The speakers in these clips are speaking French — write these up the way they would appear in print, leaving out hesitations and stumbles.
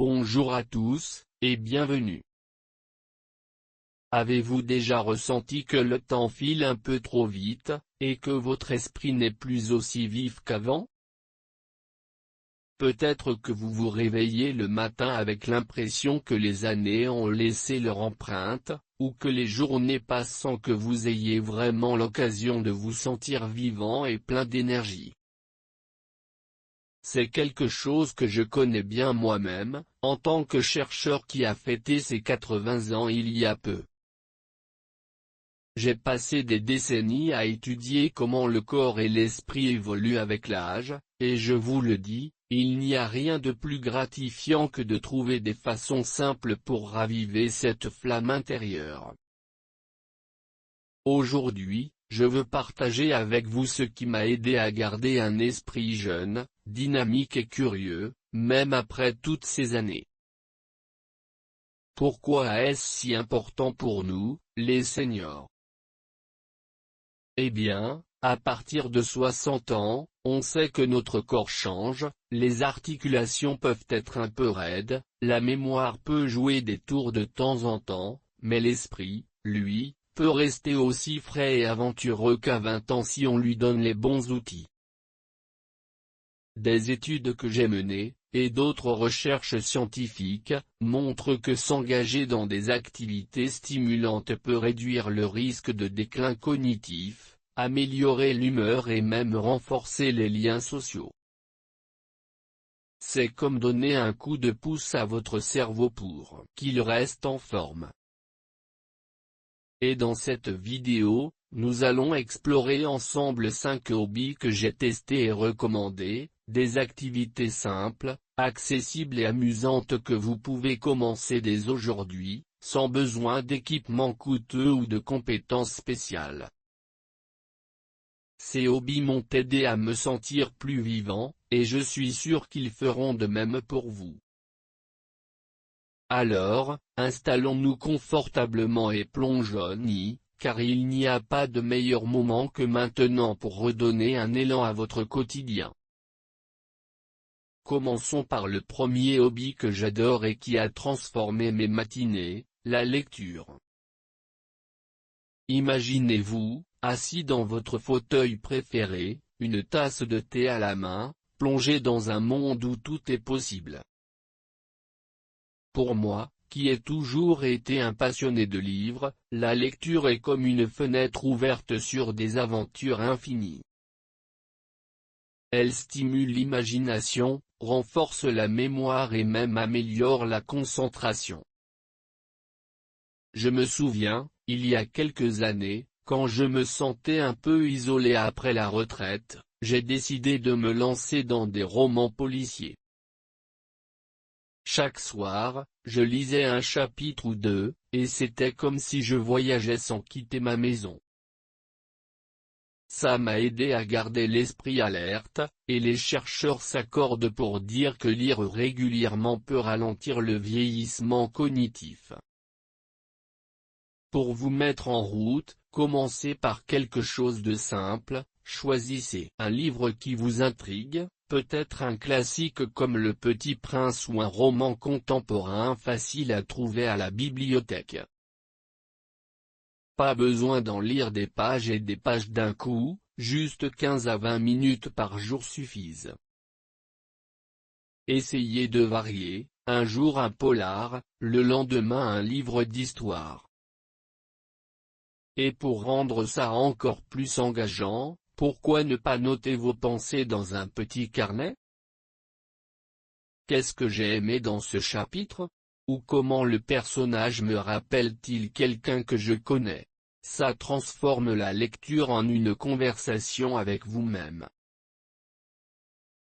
Bonjour à tous, et bienvenue. Avez-vous déjà ressenti que le temps file un peu trop vite, et que votre esprit n'est plus aussi vif qu'avant? Peut-être que vous vous réveillez le matin avec l'impression que les années ont laissé leur empreinte, ou que les journées passent sans que vous ayez vraiment l'occasion de vous sentir vivant et plein d'énergie. C'est quelque chose que je connais bien moi-même, en tant que chercheur qui a fêté ses 80 ans il y a peu. J'ai passé des décennies à étudier comment le corps et l'esprit évoluent avec l'âge, et je vous le dis, il n'y a rien de plus gratifiant que de trouver des façons simples pour raviver cette flamme intérieure. Aujourd'hui, je veux partager avec vous ce qui m'a aidé à garder un esprit jeune, dynamique et curieux, même après toutes ces années. Pourquoi est-ce si important pour nous, les seniors? Eh bien, à partir de 60 ans, on sait que notre corps change, les articulations peuvent être un peu raides, la mémoire peut jouer des tours de temps en temps, mais l'esprit, lui, peut rester aussi frais et aventureux qu'à 20 ans si on lui donne les bons outils. Des études que j'ai menées, et d'autres recherches scientifiques, montrent que s'engager dans des activités stimulantes peut réduire le risque de déclin cognitif, améliorer l'humeur et même renforcer les liens sociaux. C'est comme donner un coup de pouce à votre cerveau pour qu'il reste en forme. Et dans cette vidéo, nous allons explorer ensemble 5 hobbies que j'ai testés et recommandés, des activités simples, accessibles et amusantes que vous pouvez commencer dès aujourd'hui, sans besoin d'équipements coûteux ou de compétences spéciales. Ces hobbies m'ont aidé à me sentir plus vivant, et je suis sûr qu'ils feront de même pour vous. Alors, installons-nous confortablement et plongeons-y, car il n'y a pas de meilleur moment que maintenant pour redonner un élan à votre quotidien. Commençons par le premier hobby que j'adore et qui a transformé mes matinées, la lecture. Imaginez-vous, assis dans votre fauteuil préféré, une tasse de thé à la main, plongé dans un monde où tout est possible. Pour moi, qui ai toujours été un passionné de livres, la lecture est comme une fenêtre ouverte sur des aventures infinies. Elle stimule l'imagination, renforce la mémoire et même améliore la concentration. Je me souviens, il y a quelques années, quand je me sentais un peu isolé après la retraite, j'ai décidé de me lancer dans des romans policiers. Chaque soir, je lisais un chapitre ou deux, et c'était comme si je voyageais sans quitter ma maison. Ça m'a aidé à garder l'esprit alerte, et les chercheurs s'accordent pour dire que lire régulièrement peut ralentir le vieillissement cognitif. Pour vous mettre en route, commencez par quelque chose de simple, choisissez un livre qui vous intrigue, peut-être un classique comme Le Petit Prince ou un roman contemporain facile à trouver à la bibliothèque. Pas besoin d'en lire des pages et des pages d'un coup, juste 15 à 20 minutes par jour suffisent. Essayez de varier, un jour un polar, le lendemain un livre d'histoire. Et pour rendre ça encore plus engageant, pourquoi ne pas noter vos pensées dans un petit carnet? Qu'est-ce que j'ai aimé dans ce chapitre? Ou comment le personnage me rappelle-t-il quelqu'un que je connais? Ça transforme la lecture en une conversation avec vous-même.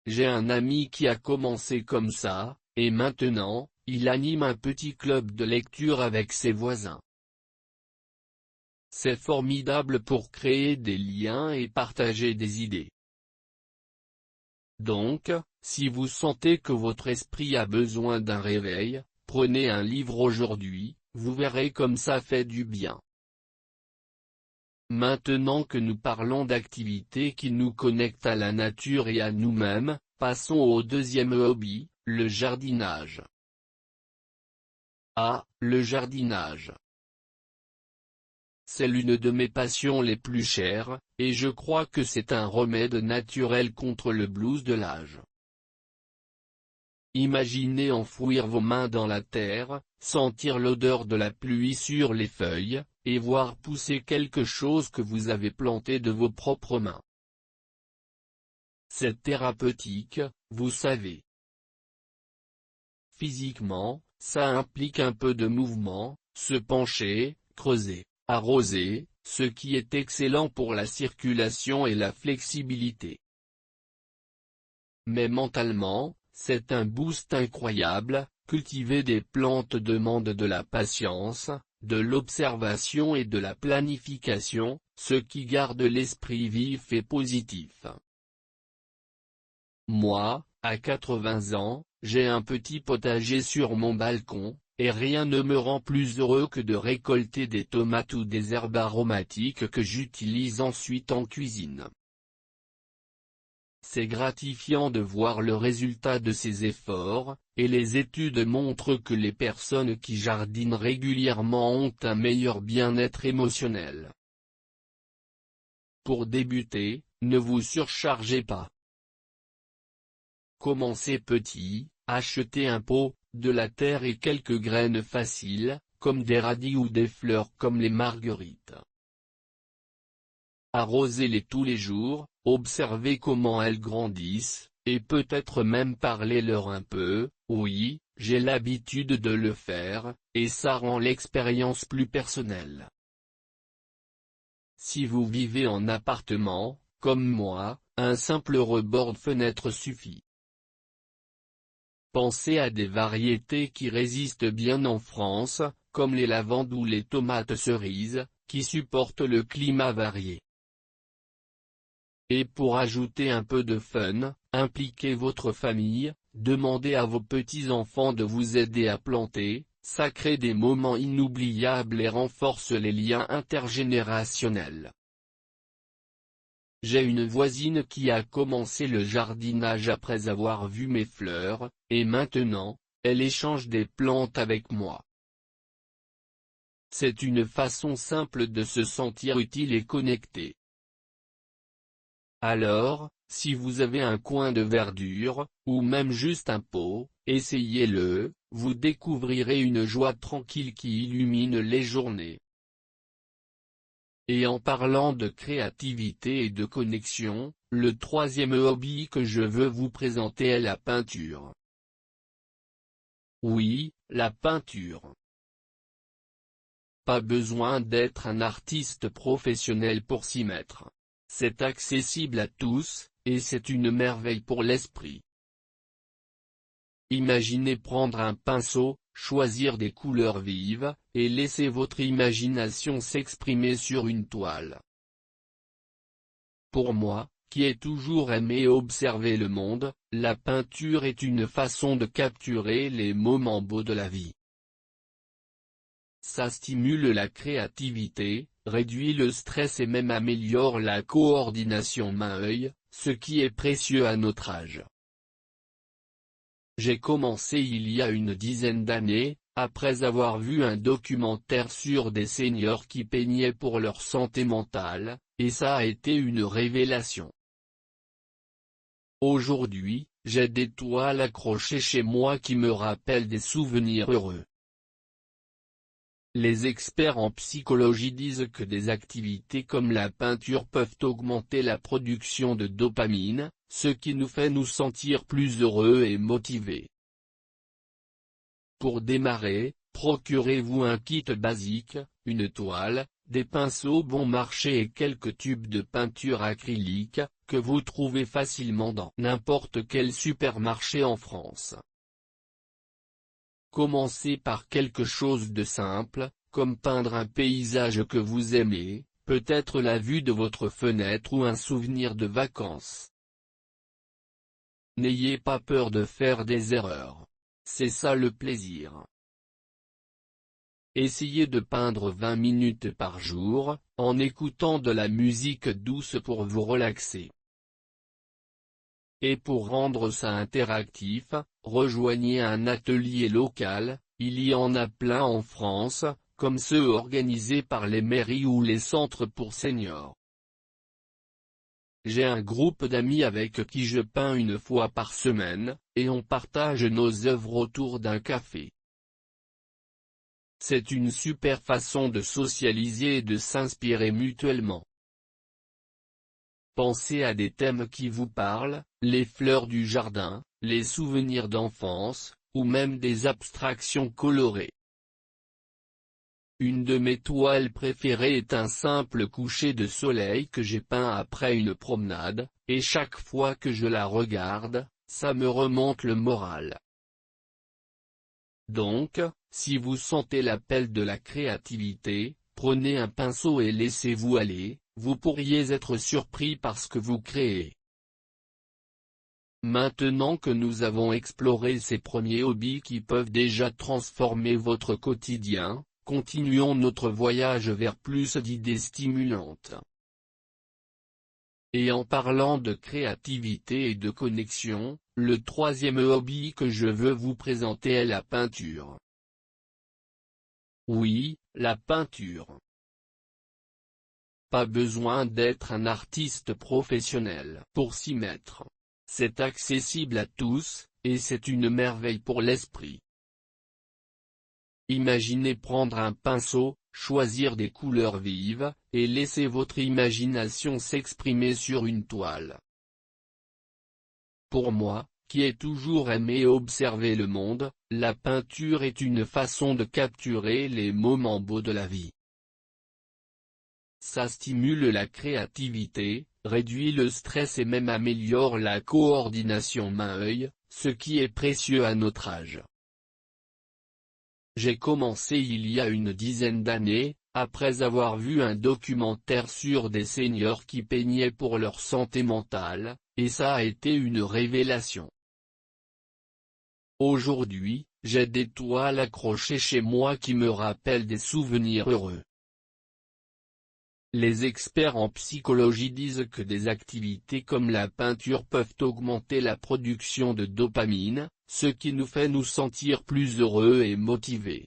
J'ai un ami qui a commencé comme ça, et maintenant, il anime un petit club de lecture avec ses voisins. C'est formidable pour créer des liens et partager des idées. Donc, si vous sentez que votre esprit a besoin d'un réveil, prenez un livre aujourd'hui, vous verrez comme ça fait du bien. Maintenant que nous parlons d'activités qui nous connectent à la nature et à nous-mêmes, passons au deuxième hobby, le jardinage. Ah, le jardinage. C'est l'une de mes passions les plus chères, et je crois que c'est un remède naturel contre le blues de l'âge. Imaginez enfouir vos mains dans la terre, sentir l'odeur de la pluie sur les feuilles, et voir pousser quelque chose que vous avez planté de vos propres mains. C'est thérapeutique, vous savez. Physiquement, ça implique un peu de mouvement, se pencher, creuser, arroser, ce qui est excellent pour la circulation et la flexibilité. Mais mentalement, c'est un boost incroyable. Cultiver des plantes demande de la patience, de l'observation et de la planification, ce qui garde l'esprit vif et positif. Moi, à 80 ans, j'ai un petit potager sur mon balcon, et rien ne me rend plus heureux que de récolter des tomates ou des herbes aromatiques que j'utilise ensuite en cuisine. C'est gratifiant de voir le résultat de ces efforts, et les études montrent que les personnes qui jardinent régulièrement ont un meilleur bien-être émotionnel. Pour débuter, ne vous surchargez pas. Commencez petit, achetez un pot, de la terre et quelques graines faciles, comme des radis ou des fleurs comme les marguerites. Arrosez-les tous les jours, observez comment elles grandissent, et peut-être même parlez-leur un peu. Oui, j'ai l'habitude de le faire, et ça rend l'expérience plus personnelle. Si vous vivez en appartement, comme moi, un simple rebord-fenêtre suffit. Pensez à des variétés qui résistent bien en France, comme les lavandes ou les tomates cerises, qui supportent le climat varié. Et pour ajouter un peu de fun, impliquez votre famille, demandez à vos petits-enfants de vous aider à planter, ça crée des moments inoubliables et renforce les liens intergénérationnels. J'ai une voisine qui a commencé le jardinage après avoir vu mes fleurs, et maintenant, elle échange des plantes avec moi. C'est une façon simple de se sentir utile et connecté. Alors, si vous avez un coin de verdure, ou même juste un pot, essayez-le, vous découvrirez une joie tranquille qui illumine les journées. Et en parlant de créativité et de connexion, le troisième hobby que je veux vous présenter est la peinture. Oui, la peinture. Pas besoin d'être un artiste professionnel pour s'y mettre. C'est accessible à tous, et c'est une merveille pour l'esprit. Imaginez prendre un pinceau, choisir des couleurs vives, et laisser votre imagination s'exprimer sur une toile. Pour moi, qui ai toujours aimé observer le monde, la peinture est une façon de capturer les moments beaux de la vie. Ça stimule la créativité, réduit le stress et même améliore la coordination main-œil, ce qui est précieux à notre âge. J'ai commencé il y a une dizaine d'années, après avoir vu un documentaire sur des seniors qui peignaient pour leur santé mentale, et ça a été une révélation. Aujourd'hui, j'ai des toiles accrochées chez moi qui me rappellent des souvenirs heureux. Les experts en psychologie disent que des activités comme la peinture peuvent augmenter la production de dopamine, ce qui nous fait nous sentir plus heureux et motivés. Pour démarrer, procurez-vous un kit basique, une toile, des pinceaux bon marché et quelques tubes de peinture acrylique, que vous trouvez facilement dans n'importe quel supermarché en France. Commencez par quelque chose de simple, comme peindre un paysage que vous aimez, peut-être la vue de votre fenêtre ou un souvenir de vacances. N'ayez pas peur de faire des erreurs. C'est ça le plaisir. Essayez de peindre 20 minutes par jour, en écoutant de la musique douce pour vous relaxer. Et pour rendre ça interactif, rejoignez un atelier local, il y en a plein en France, comme ceux organisés par les mairies ou les centres pour seniors. J'ai un groupe d'amis avec qui je peins une fois par semaine, et on partage nos œuvres autour d'un café. C'est une super façon de socialiser et de s'inspirer mutuellement. Pensez à des thèmes qui vous parlent, les fleurs du jardin, les souvenirs d'enfance, ou même des abstractions colorées. Une de mes toiles préférées est un simple coucher de soleil que j'ai peint après une promenade, et chaque fois que je la regarde, ça me remonte le moral. Donc, si vous sentez l'appel de la créativité, prenez un pinceau et laissez-vous aller, vous pourriez être surpris par ce que vous créez. Maintenant que nous avons exploré ces premiers hobbies qui peuvent déjà transformer votre quotidien, continuons notre voyage vers plus d'idées stimulantes. Et en parlant de créativité et de connexion, le troisième hobby que je veux vous présenter est la peinture. Oui, la peinture. Pas besoin d'être un artiste professionnel pour s'y mettre. C'est accessible à tous, et c'est une merveille pour l'esprit. Imaginez prendre un pinceau, choisir des couleurs vives, et laisser votre imagination s'exprimer sur une toile. Pour moi, qui ai toujours aimé observer le monde, la peinture est une façon de capturer les moments beaux de la vie. Ça stimule la créativité, réduit le stress et même améliore la coordination main-œil, ce qui est précieux à notre âge. J'ai commencé il y a une dizaine d'années, après avoir vu un documentaire sur des seniors qui peignaient pour leur santé mentale, et ça a été une révélation. Aujourd'hui, j'ai des toiles accrochées chez moi qui me rappellent des souvenirs heureux. Les experts en psychologie disent que des activités comme la peinture peuvent augmenter la production de dopamine, ce qui nous fait nous sentir plus heureux et motivés.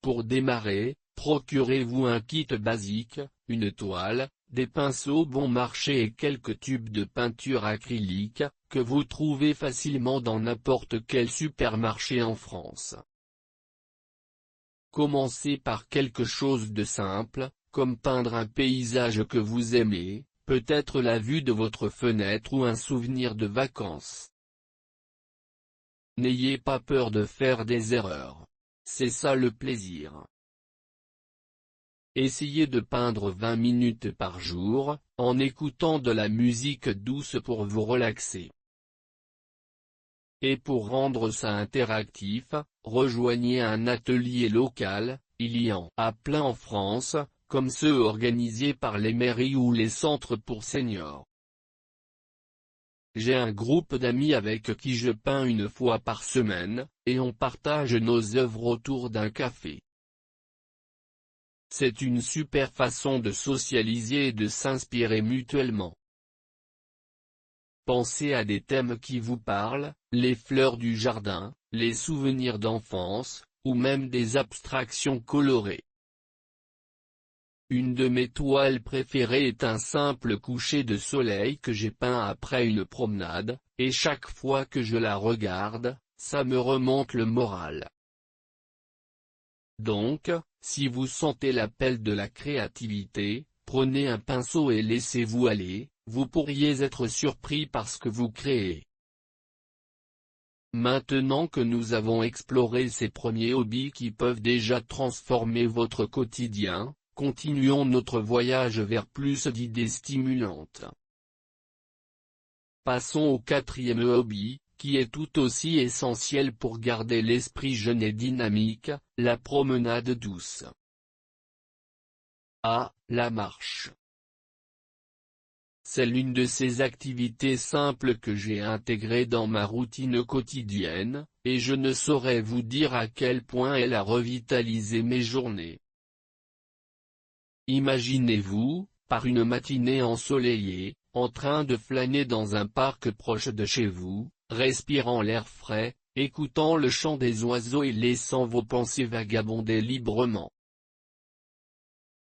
Pour démarrer, procurez-vous un kit basique, une toile, des pinceaux bon marché et quelques tubes de peinture acrylique, que vous trouvez facilement dans n'importe quel supermarché en France. Commencez par quelque chose de simple, comme peindre un paysage que vous aimez, peut-être la vue de votre fenêtre ou un souvenir de vacances. N'ayez pas peur de faire des erreurs. C'est ça le plaisir. Essayez de peindre 20 minutes par jour, en écoutant de la musique douce pour vous relaxer. Et pour rendre ça interactif, rejoignez un atelier local, il y en a plein en France, comme ceux organisés par les mairies ou les centres pour seniors. J'ai un groupe d'amis avec qui je peins une fois par semaine, et on partage nos œuvres autour d'un café. C'est une super façon de socialiser et de s'inspirer mutuellement. Pensez à des thèmes qui vous parlent, les fleurs du jardin, les souvenirs d'enfance, ou même des abstractions colorées. Une de mes toiles préférées est un simple coucher de soleil que j'ai peint après une promenade, et chaque fois que je la regarde, ça me remonte le moral. Donc, si vous sentez l'appel de la créativité, prenez un pinceau et laissez-vous aller, vous pourriez être surpris par ce que vous créez. Maintenant que nous avons exploré ces premiers hobbies qui peuvent déjà transformer votre quotidien, continuons notre voyage vers plus d'idées stimulantes. Passons au quatrième hobby, qui est tout aussi essentiel pour garder l'esprit jeune et dynamique, la promenade douce. Ah, la marche. C'est l'une de ces activités simples que j'ai intégrées dans ma routine quotidienne, et je ne saurais vous dire à quel point elle a revitalisé mes journées. Imaginez-vous, par une matinée ensoleillée, en train de flâner dans un parc proche de chez vous, respirant l'air frais, écoutant le chant des oiseaux et laissant vos pensées vagabonder librement.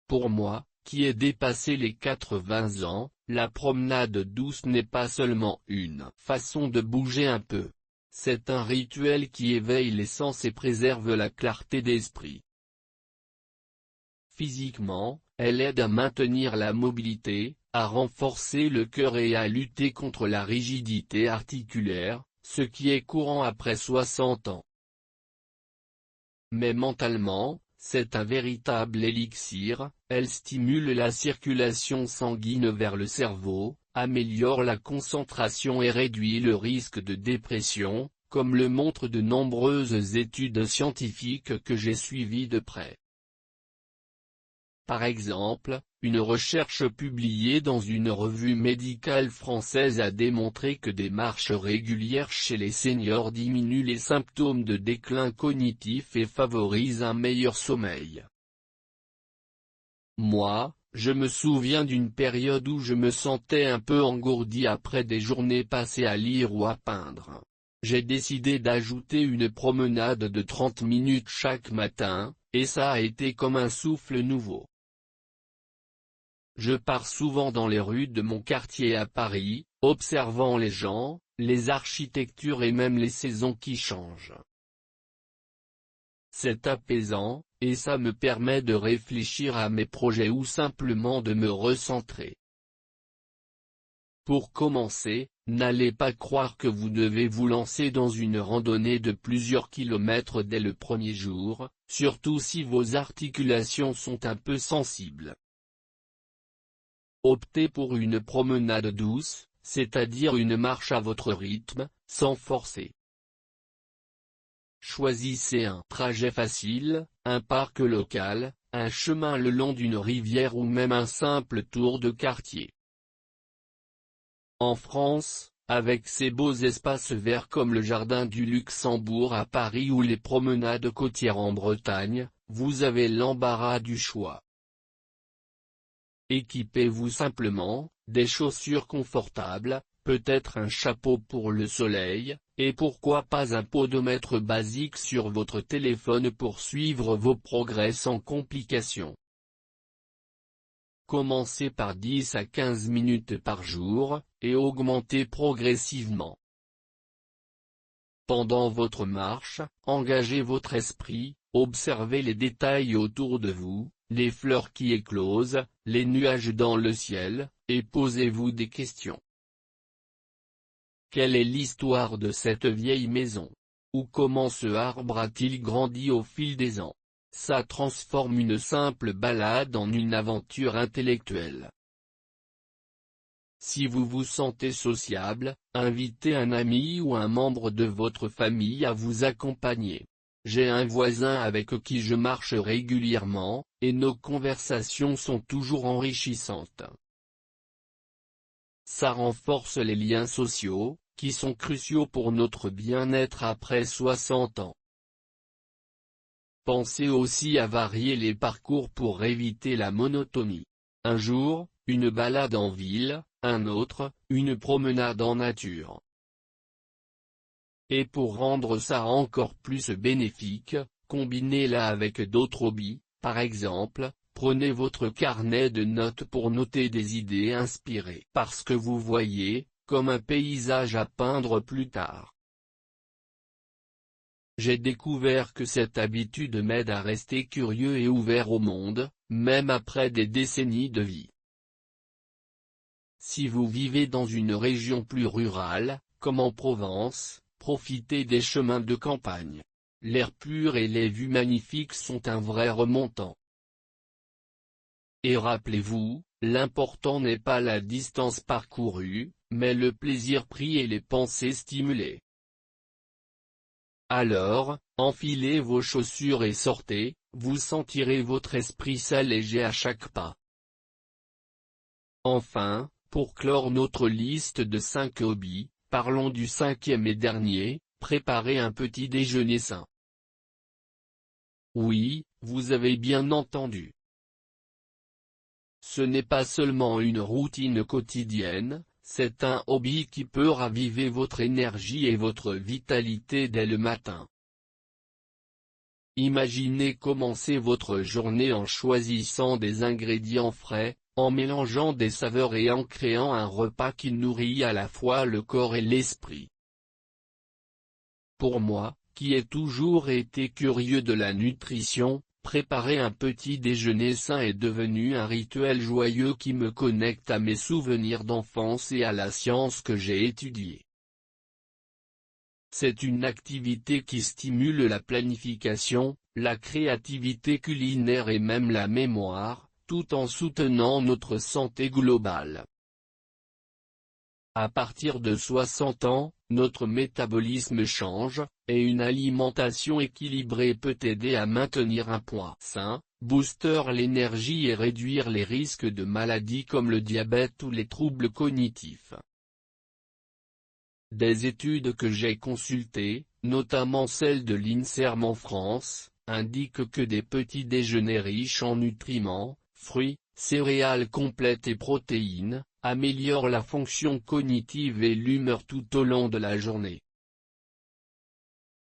Pour moi, qui ai dépassé les 80 ans, la promenade douce n'est pas seulement une façon de bouger un peu. C'est un rituel qui éveille les sens et préserve la clarté d'esprit. Physiquement, elle aide à maintenir la mobilité, à renforcer le cœur et à lutter contre la rigidité articulaire, ce qui est courant après 60 ans. Mais mentalement, c'est un véritable élixir, elle stimule la circulation sanguine vers le cerveau, améliore la concentration et réduit le risque de dépression, comme le montrent de nombreuses études scientifiques que j'ai suivies de près. Par exemple, une recherche publiée dans une revue médicale française a démontré que des marches régulières chez les seniors diminuent les symptômes de déclin cognitif et favorisent un meilleur sommeil. Moi, je me souviens d'une période où je me sentais un peu engourdi après des journées passées à lire ou à peindre. J'ai décidé d'ajouter une promenade de 30 minutes chaque matin, et ça a été comme un souffle nouveau. Je pars souvent dans les rues de mon quartier à Paris, observant les gens, les architectures et même les saisons qui changent. C'est apaisant, et ça me permet de réfléchir à mes projets ou simplement de me recentrer. Pour commencer, n'allez pas croire que vous devez vous lancer dans une randonnée de plusieurs kilomètres dès le premier jour, surtout si vos articulations sont un peu sensibles. Optez pour une promenade douce, c'est-à-dire une marche à votre rythme, sans forcer. Choisissez un trajet facile, un parc local, un chemin le long d'une rivière ou même un simple tour de quartier. En France, avec ses beaux espaces verts comme le Jardin du Luxembourg à Paris ou les promenades côtières en Bretagne, vous avez l'embarras du choix. Équipez-vous simplement, des chaussures confortables, peut-être un chapeau pour le soleil, et pourquoi pas un podomètre basique sur votre téléphone pour suivre vos progrès sans complications. Commencez par 10 à 15 minutes par jour, et augmentez progressivement. Pendant votre marche, engagez votre esprit, observez les détails autour de vous, les fleurs qui éclosent, les nuages dans le ciel, et posez-vous des questions. Quelle est l'histoire de cette vieille maison? Ou comment ce arbre a-t-il grandi au fil des ans? Ça transforme une simple balade en une aventure intellectuelle. Si vous vous sentez sociable, invitez un ami ou un membre de votre famille à vous accompagner. J'ai un voisin avec qui je marche régulièrement, et nos conversations sont toujours enrichissantes. Ça renforce les liens sociaux, qui sont cruciaux pour notre bien-être après 60 ans. Pensez aussi à varier les parcours pour éviter la monotonie. Un jour, une balade en ville, un autre, une promenade en nature. Et pour rendre ça encore plus bénéfique, combinez-la avec d'autres hobbies, par exemple, prenez votre carnet de notes pour noter des idées inspirées par ce que vous voyez, comme un paysage à peindre plus tard. J'ai découvert que cette habitude m'aide à rester curieux et ouvert au monde, même après des décennies de vie. Si vous vivez dans une région plus rurale, comme en Provence, profitez des chemins de campagne. L'air pur et les vues magnifiques sont un vrai remontant. Et rappelez-vous, l'important n'est pas la distance parcourue, mais le plaisir pris et les pensées stimulées. Alors, enfilez vos chaussures et sortez, vous sentirez votre esprit s'alléger à chaque pas. Enfin, pour clore notre liste de 5 hobbies, parlons du 5e et dernier, préparer un petit déjeuner sain. Oui, vous avez bien entendu. Ce n'est pas seulement une routine quotidienne, c'est un hobby qui peut raviver votre énergie et votre vitalité dès le matin. Imaginez commencer votre journée en choisissant des ingrédients frais, en mélangeant des saveurs et en créant un repas qui nourrit à la fois le corps et l'esprit. Pour moi, qui ai toujours été curieux de la nutrition, préparer un petit déjeuner sain est devenu un rituel joyeux qui me connecte à mes souvenirs d'enfance et à la science que j'ai étudiée. C'est une activité qui stimule la planification, la créativité culinaire et même la mémoire, tout en soutenant notre santé globale. À partir de 60 ans, notre métabolisme change, et une alimentation équilibrée peut aider à maintenir un poids sain, booster l'énergie et réduire les risques de maladies comme le diabète ou les troubles cognitifs. Des études que j'ai consultées, notamment celles de l'INSERM en France, indiquent que des petits déjeuners riches en nutriments, fruits, céréales complètes et protéines, améliorent la fonction cognitive et l'humeur tout au long de la journée.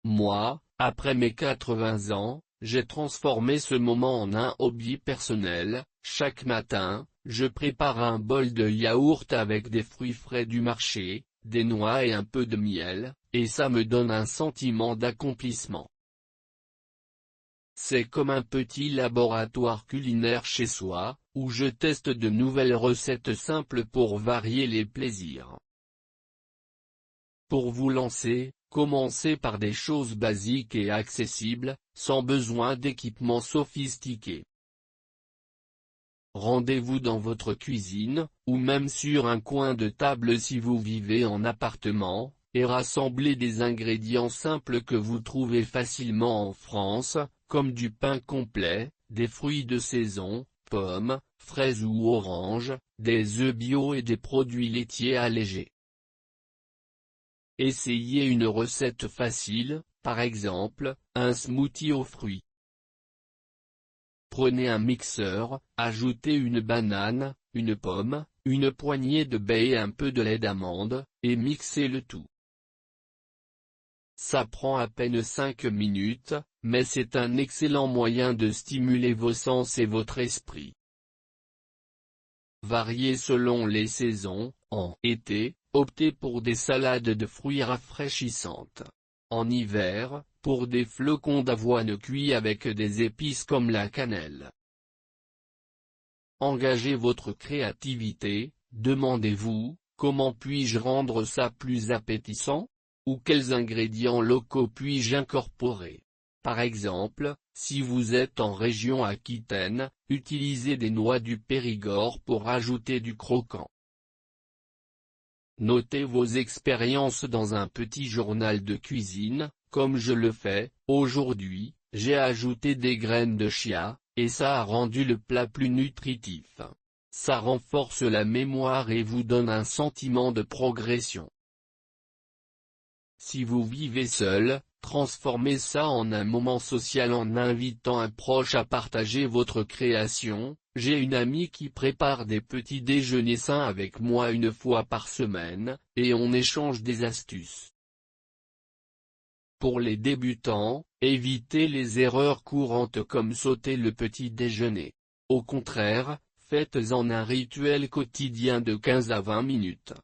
Moi, après mes 80 ans, j'ai transformé ce moment en un hobby personnel. Chaque matin, je prépare un bol de yaourt avec des fruits frais du marché, des noix et un peu de miel, et ça me donne un sentiment d'accomplissement. C'est comme un petit laboratoire culinaire chez soi, où je teste de nouvelles recettes simples pour varier les plaisirs. Pour vous lancer, commencez par des choses basiques et accessibles, sans besoin d'équipements sophistiqués. Rendez-vous dans votre cuisine, ou même sur un coin de table si vous vivez en appartement, et rassemblez des ingrédients simples que vous trouvez facilement en France, comme du pain complet, des fruits de saison, pommes, fraises ou oranges, des œufs bio et des produits laitiers allégés. Essayez une recette facile, par exemple, un smoothie aux fruits. Prenez un mixeur, ajoutez une banane, une pomme, une poignée de baies et un peu de lait d'amande, et mixez le tout. Ça prend à peine 5 minutes, mais c'est un excellent moyen de stimuler vos sens et votre esprit. Variez selon les saisons. En été, optez pour des salades de fruits rafraîchissantes. En hiver, pour des flocons d'avoine cuits avec des épices comme la cannelle. Engagez votre créativité, demandez-vous, comment puis-je rendre ça plus appétissant? Ou quels ingrédients locaux puis-je incorporer? Par exemple, si vous êtes en région Aquitaine, utilisez des noix du Périgord pour ajouter du croquant. Notez vos expériences dans un petit journal de cuisine, comme je le fais. Aujourd'hui, j'ai ajouté des graines de chia, et ça a rendu le plat plus nutritif. Ça renforce la mémoire et vous donne un sentiment de progression. Si vous vivez seul, transformez ça en un moment social en invitant un proche à partager votre création. J'ai une amie qui prépare des petits déjeuners sains avec moi une fois par semaine, et on échange des astuces. Pour les débutants, évitez les erreurs courantes comme sauter le petit déjeuner. Au contraire, faites-en un rituel quotidien de 15 à 20 minutes.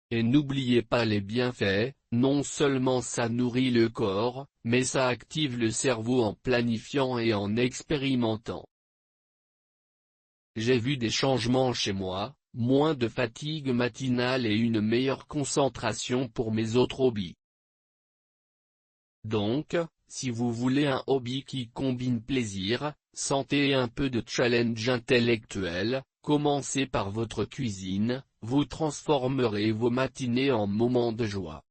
Et n'oubliez pas les bienfaits, non seulement ça nourrit le corps, mais ça active le cerveau en planifiant et en expérimentant. J'ai vu des changements chez moi, moins de fatigue matinale et une meilleure concentration pour mes autres hobbies. Donc, si vous voulez un hobby qui combine plaisir, santé et un peu de challenge intellectuel, commencez par votre cuisine, vous transformerez vos matinées en moments de joie.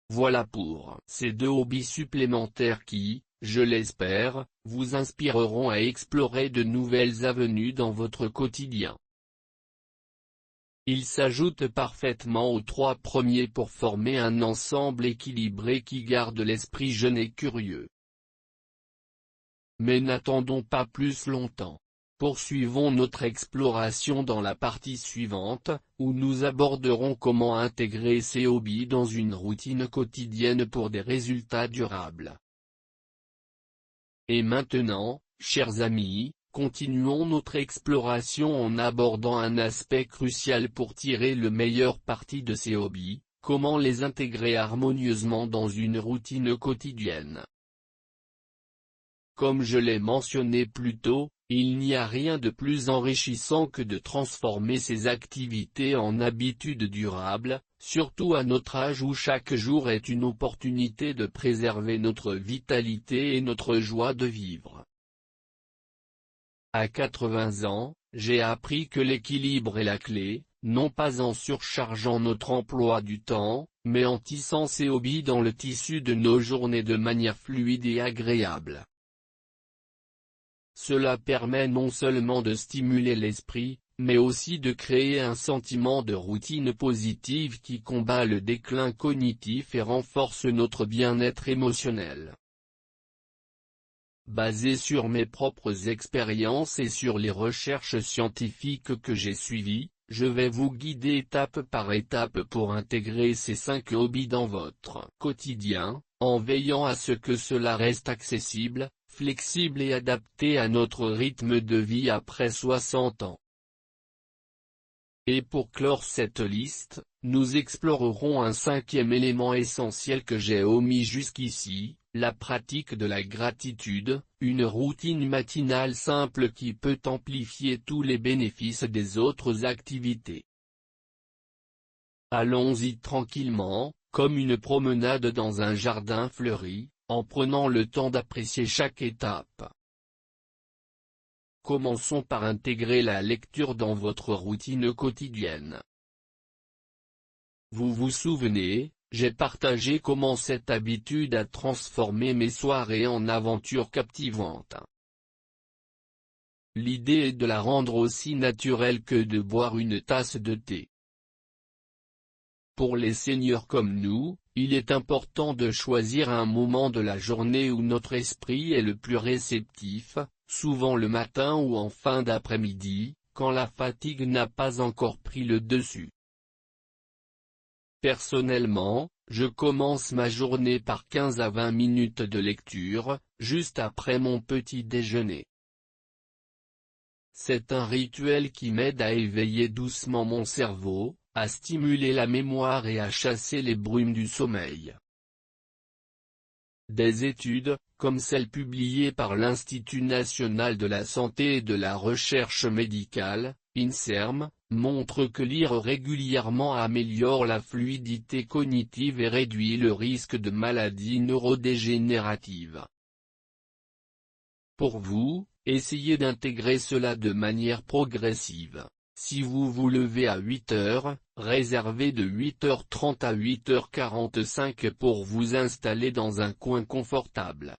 Voilà pour ces 2 hobbies supplémentaires qui, je l'espère, vous inspireront à explorer de nouvelles avenues dans votre quotidien. Ils s'ajoutent parfaitement aux 3 premiers pour former un ensemble équilibré qui garde l'esprit jeune et curieux. Mais n'attendons pas plus longtemps. Poursuivons notre exploration dans la partie suivante, où nous aborderons comment intégrer ces hobbies dans une routine quotidienne pour des résultats durables. Et maintenant, chers amis, continuons notre exploration en abordant un aspect crucial pour tirer le meilleur parti de ces hobbies, comment les intégrer harmonieusement dans une routine quotidienne. Comme je l'ai mentionné plus tôt, il n'y a rien de plus enrichissant que de transformer ces activités en habitudes durables, surtout à notre âge où chaque jour est une opportunité de préserver notre vitalité et notre joie de vivre. À 80 ans, j'ai appris que l'équilibre est la clé, non pas en surchargeant notre emploi du temps, mais en tissant ces hobbies dans le tissu de nos journées de manière fluide et agréable. Cela permet non seulement de stimuler l'esprit, mais aussi de créer un sentiment de routine positive qui combat le déclin cognitif et renforce notre bien-être émotionnel. Basé sur mes propres expériences et sur les recherches scientifiques que j'ai suivies, je vais vous guider étape par étape pour intégrer ces 5 hobbies dans votre quotidien, en veillant à ce que cela reste accessible, flexible et adapté à notre rythme de vie après 60 ans. Et pour clore cette liste, nous explorerons un 5e élément essentiel que j'ai omis jusqu'ici, la pratique de la gratitude, une routine matinale simple qui peut amplifier tous les bénéfices des autres activités. Allons-y tranquillement, comme une promenade dans un jardin fleuri, en prenant le temps d'apprécier chaque étape. Commençons par intégrer la lecture dans votre routine quotidienne. Vous vous souvenez, j'ai partagé comment cette habitude a transformé mes soirées en aventures captivantes. L'idée est de la rendre aussi naturelle que de boire une tasse de thé. Pour les seniors comme nous, il est important de choisir un moment de la journée où notre esprit est le plus réceptif, souvent le matin ou en fin d'après-midi, quand la fatigue n'a pas encore pris le dessus. Personnellement, je commence ma journée par 15 à 20 minutes de lecture, juste après mon petit déjeuner. C'est un rituel qui m'aide à éveiller doucement mon cerveau, à stimuler la mémoire et à chasser les brumes du sommeil. Des études, comme celle publiée par l'Institut national de la santé et de la recherche médicale, INSERM, montrent que lire régulièrement améliore la fluidité cognitive et réduit le risque de maladies neurodégénératives. Pour vous, essayez d'intégrer cela de manière progressive. Si vous vous levez à 8 heures, réservez de 8h30 à 8h45 pour vous installer dans un coin confortable.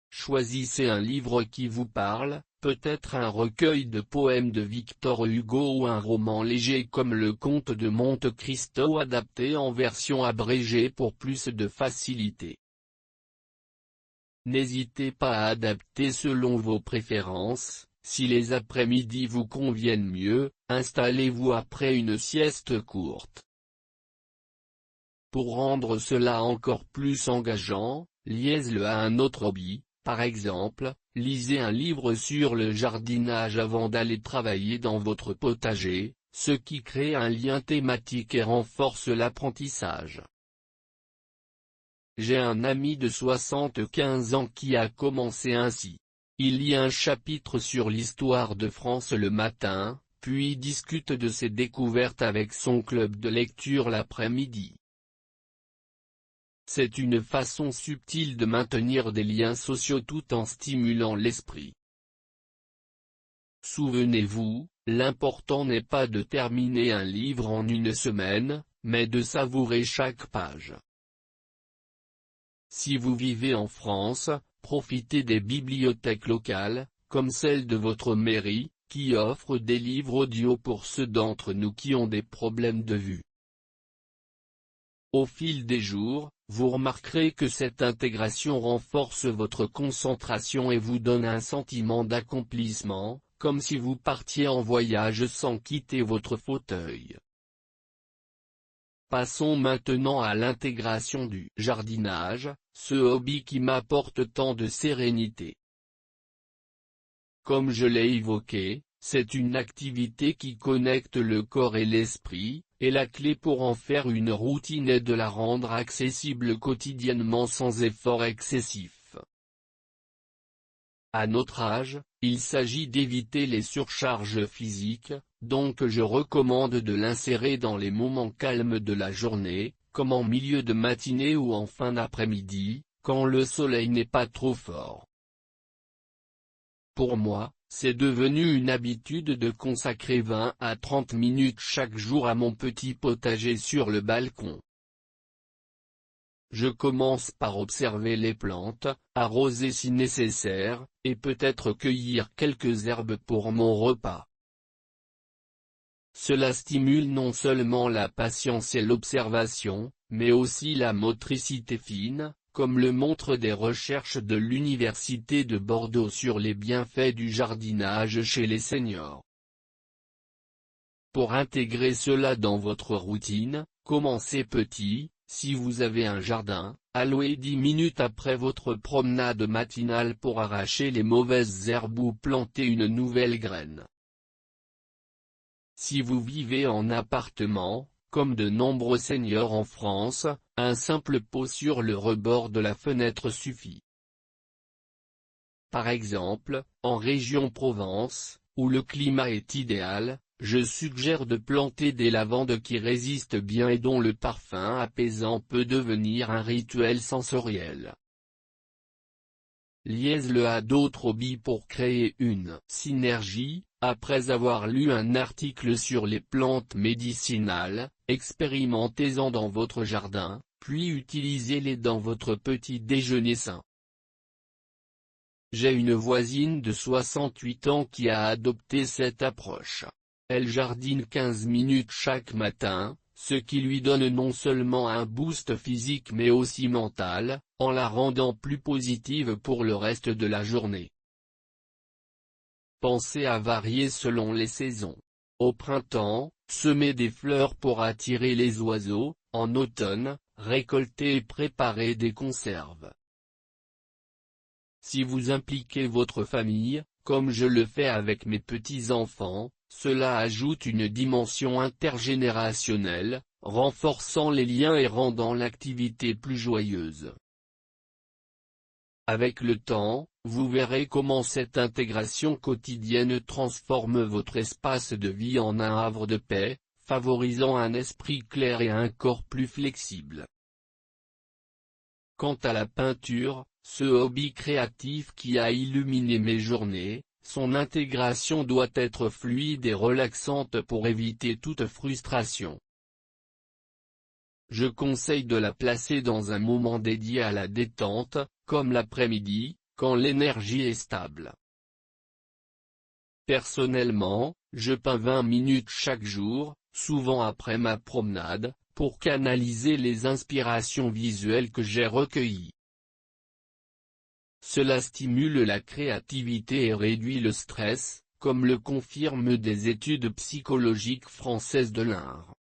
Choisissez un livre qui vous parle, peut-être un recueil de poèmes de Victor Hugo ou un roman léger comme Le Comte de Monte Cristo adapté en version abrégée pour plus de facilité. N'hésitez pas à adapter selon vos préférences. Si les après-midi vous conviennent mieux, installez-vous après une sieste courte. Pour rendre cela encore plus engageant, liez-le à un autre hobby, par exemple, lisez un livre sur le jardinage avant d'aller travailler dans votre potager, ce qui crée un lien thématique et renforce l'apprentissage. J'ai un ami de 75 ans qui a commencé ainsi. Il lit un chapitre sur l'histoire de France le matin, puis discute de ses découvertes avec son club de lecture l'après-midi. C'est une façon subtile de maintenir des liens sociaux tout en stimulant l'esprit. Souvenez-vous, l'important n'est pas de terminer un livre en une semaine, mais de savourer chaque page. Si vous vivez en France, profitez des bibliothèques locales, comme celle de votre mairie, qui offre des livres audio pour ceux d'entre nous qui ont des problèmes de vue. Au fil des jours, vous remarquerez que cette intégration renforce votre concentration et vous donne un sentiment d'accomplissement, comme si vous partiez en voyage sans quitter votre fauteuil. Passons maintenant à l'intégration du jardinage, ce hobby qui m'apporte tant de sérénité. Comme je l'ai évoqué, c'est une activité qui connecte le corps et l'esprit, et la clé pour en faire une routine est de la rendre accessible quotidiennement sans effort excessif. À notre âge, il s'agit d'éviter les surcharges physiques, donc je recommande de l'insérer dans les moments calmes de la journée, comme en milieu de matinée ou en fin d'après-midi, quand le soleil n'est pas trop fort. Pour moi, c'est devenu une habitude de consacrer 20 à 30 minutes chaque jour à mon petit potager sur le balcon. Je commence par observer les plantes, arroser si nécessaire, et peut-être cueillir quelques herbes pour mon repas. Cela stimule non seulement la patience et l'observation, mais aussi la motricité fine, comme le montrent des recherches de l'Université de Bordeaux sur les bienfaits du jardinage chez les seniors. Pour intégrer cela dans votre routine, commencez petit. Si vous avez un jardin, allouez 10 minutes après votre promenade matinale pour arracher les mauvaises herbes ou planter une nouvelle graine. Si vous vivez en appartement, comme de nombreux seniors en France, un simple pot sur le rebord de la fenêtre suffit. Par exemple, en région Provence, où le climat est idéal, je suggère de planter des lavandes qui résistent bien et dont le parfum apaisant peut devenir un rituel sensoriel. Liez-le à d'autres hobbies pour créer une synergie. Après avoir lu un article sur les plantes médicinales, expérimentez-en dans votre jardin, puis utilisez-les dans votre petit déjeuner sain. J'ai une voisine de 68 ans qui a adopté cette approche. Elle jardine 15 minutes chaque matin, ce qui lui donne non seulement un boost physique mais aussi mental, en la rendant plus positive pour le reste de la journée. Pensez à varier selon les saisons. Au printemps, semez des fleurs pour attirer les oiseaux, en automne, récoltez et préparez des conserves. Si vous impliquez votre famille, comme je le fais avec mes petits-enfants, cela ajoute une dimension intergénérationnelle, renforçant les liens et rendant l'activité plus joyeuse. Avec le temps, vous verrez comment cette intégration quotidienne transforme votre espace de vie en un havre de paix, favorisant un esprit clair et un corps plus flexible. Quant à la peinture, ce hobby créatif qui a illuminé mes journées, son intégration doit être fluide et relaxante pour éviter toute frustration. Je conseille de la placer dans un moment dédié à la détente, comme l'après-midi, quand l'énergie est stable. Personnellement, je peins 20 minutes chaque jour, souvent après ma promenade, pour canaliser les inspirations visuelles que j'ai recueillies. Cela stimule la créativité et réduit le stress, comme le confirment des études psychologiques françaises de l'art.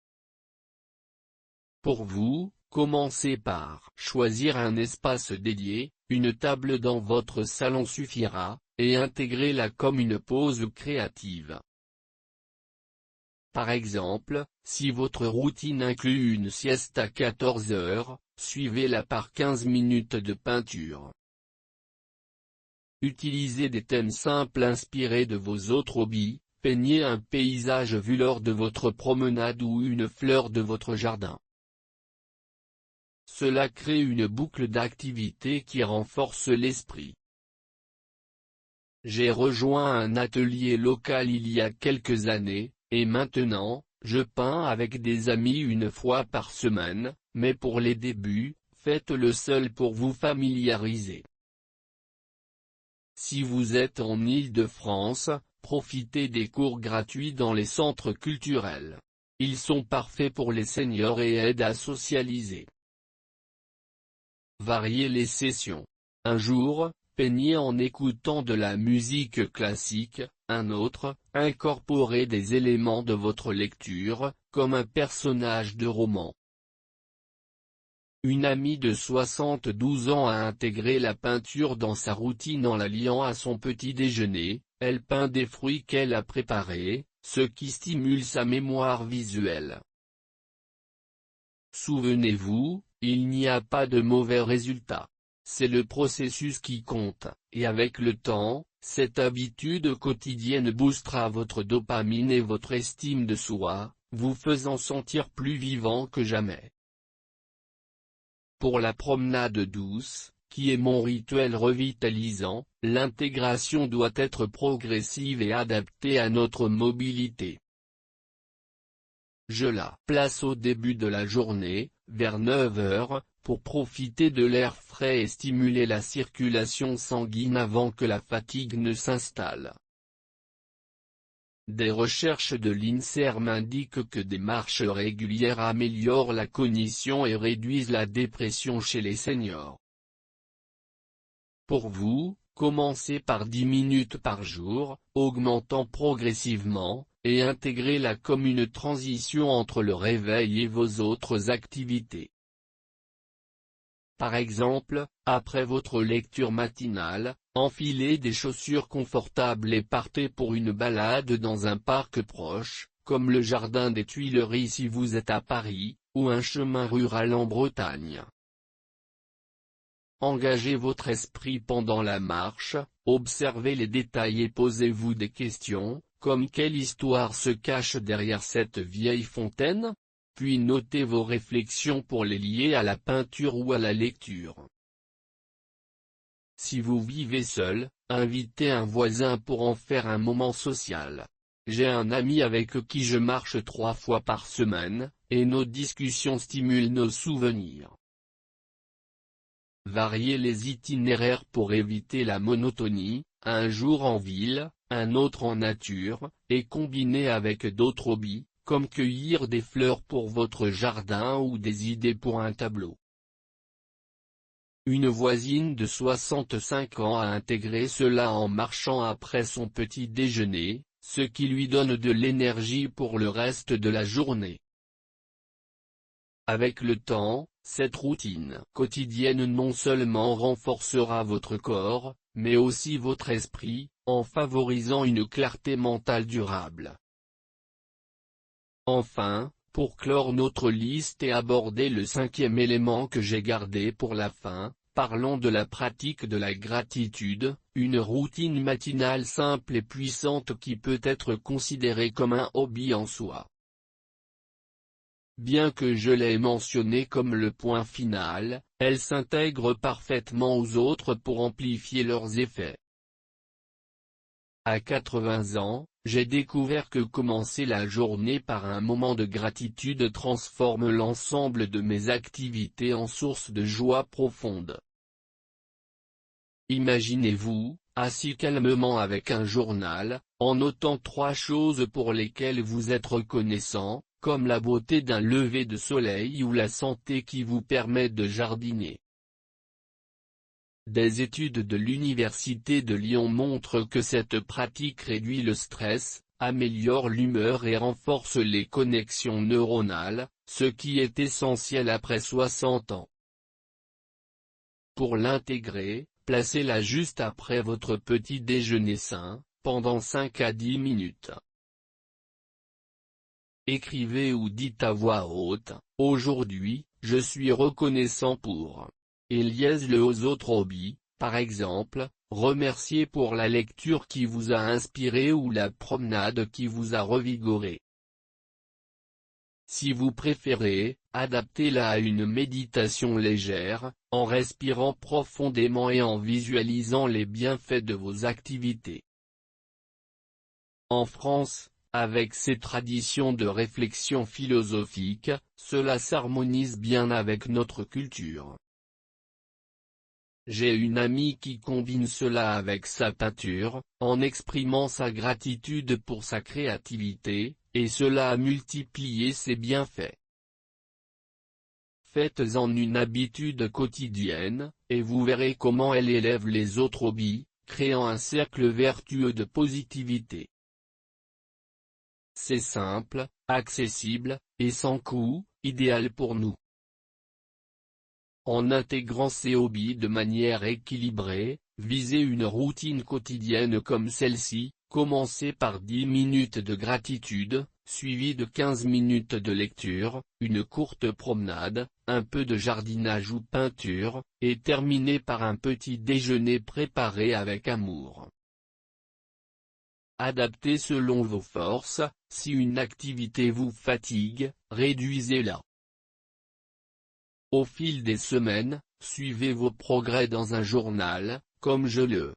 Pour vous, commencez par choisir un espace dédié, une table dans votre salon suffira, et intégrez-la comme une pause créative. Par exemple, si votre routine inclut une sieste à 14 heures, suivez-la par 15 minutes de peinture. Utilisez des thèmes simples inspirés de vos autres hobbies, peignez un paysage vu lors de votre promenade ou une fleur de votre jardin. Cela crée une boucle d'activité qui renforce l'esprit. J'ai rejoint un atelier local il y a quelques années, et maintenant, je peins avec des amis une fois par semaine, mais pour les débuts, faites-le seul pour vous familiariser. Si vous êtes en Île-de-France, profitez des cours gratuits dans les centres culturels. Ils sont parfaits pour les seniors et aident à socialiser. Variez les sessions. Un jour, peignez en écoutant de la musique classique, un autre, incorporez des éléments de votre lecture, comme un personnage de roman. Une amie de 72 ans a intégré la peinture dans sa routine en la liant à son petit déjeuner. Elle peint des fruits qu'elle a préparés, ce qui stimule sa mémoire visuelle. Souvenez-vous, il n'y a pas de mauvais résultats. C'est le processus qui compte, et avec le temps, cette habitude quotidienne boostera votre dopamine et votre estime de soi, vous faisant sentir plus vivant que jamais. Pour la promenade douce, qui est mon rituel revitalisant, l'intégration doit être progressive et adaptée à notre mobilité. Je la place au début de la journée, vers 9 heures, pour profiter de l'air frais et stimuler la circulation sanguine avant que la fatigue ne s'installe. Des recherches de l'INSERM indiquent que des marches régulières améliorent la cognition et réduisent la dépression chez les seniors. Pour vous, commencez par 10 minutes par jour, augmentant progressivement, et intégrez-la comme une transition entre le réveil et vos autres activités. Par exemple, après votre lecture matinale, enfilez des chaussures confortables et partez pour une balade dans un parc proche, comme le jardin des Tuileries si vous êtes à Paris, ou un chemin rural en Bretagne. Engagez votre esprit pendant la marche, observez les détails et posez-vous des questions, comme quelle histoire se cache derrière cette vieille fontaine ? Puis notez vos réflexions pour les lier à la peinture ou à la lecture. Si vous vivez seul, invitez un voisin pour en faire un moment social. J'ai un ami avec qui je marche 3 fois par semaine, et nos discussions stimulent nos souvenirs. Variez les itinéraires pour éviter la monotonie, un jour en ville, un autre en nature, et combinez avec d'autres hobbies, comme cueillir des fleurs pour votre jardin ou des idées pour un tableau. Une voisine de 65 ans a intégré cela en marchant après son petit déjeuner, ce qui lui donne de l'énergie pour le reste de la journée. Avec le temps, cette routine quotidienne non seulement renforcera votre corps, mais aussi votre esprit, en favorisant une clarté mentale durable. Enfin, pour clore notre liste et aborder le 5e élément que j'ai gardé pour la fin, parlons de la pratique de la gratitude, une routine matinale simple et puissante qui peut être considérée comme un hobby en soi. Bien que je l'ai mentionnée comme le point final, elle s'intègre parfaitement aux autres pour amplifier leurs effets. À 80 ans, j'ai découvert que commencer la journée par un moment de gratitude transforme l'ensemble de mes activités en source de joie profonde. Imaginez-vous, assis calmement avec un journal, en notant 3 choses pour lesquelles vous êtes reconnaissant, comme la beauté d'un lever de soleil ou la santé qui vous permet de jardiner. Des études de l'Université de Lyon montrent que cette pratique réduit le stress, améliore l'humeur et renforce les connexions neuronales, ce qui est essentiel après 60 ans. Pour l'intégrer, placez-la juste après votre petit déjeuner sain, pendant 5 à 10 minutes. Écrivez ou dites à voix haute, « Aujourd'hui, je suis reconnaissant pour ». Et liez-le aux autres hobbies, par exemple, remerciez pour la lecture qui vous a inspiré ou la promenade qui vous a revigoré. Si vous préférez, adaptez-la à une méditation légère, en respirant profondément et en visualisant les bienfaits de vos activités. En France, avec ses traditions de réflexion philosophique, cela s'harmonise bien avec notre culture. J'ai une amie qui combine cela avec sa peinture, en exprimant sa gratitude pour sa créativité, et cela a multiplié ses bienfaits. Faites-en une habitude quotidienne, et vous verrez comment elle élève les autres hobbies, créant un cercle vertueux de positivité. C'est simple, accessible, et sans coût, idéal pour nous. En intégrant ces hobbies de manière équilibrée, visez une routine quotidienne comme celle-ci, commencez par 10 minutes de gratitude, suivi de 15 minutes de lecture, une courte promenade, un peu de jardinage ou peinture, et terminez par un petit déjeuner préparé avec amour. Adaptez selon vos forces, si une activité vous fatigue, réduisez-la. Au fil des semaines, suivez vos progrès dans un journal, comme je le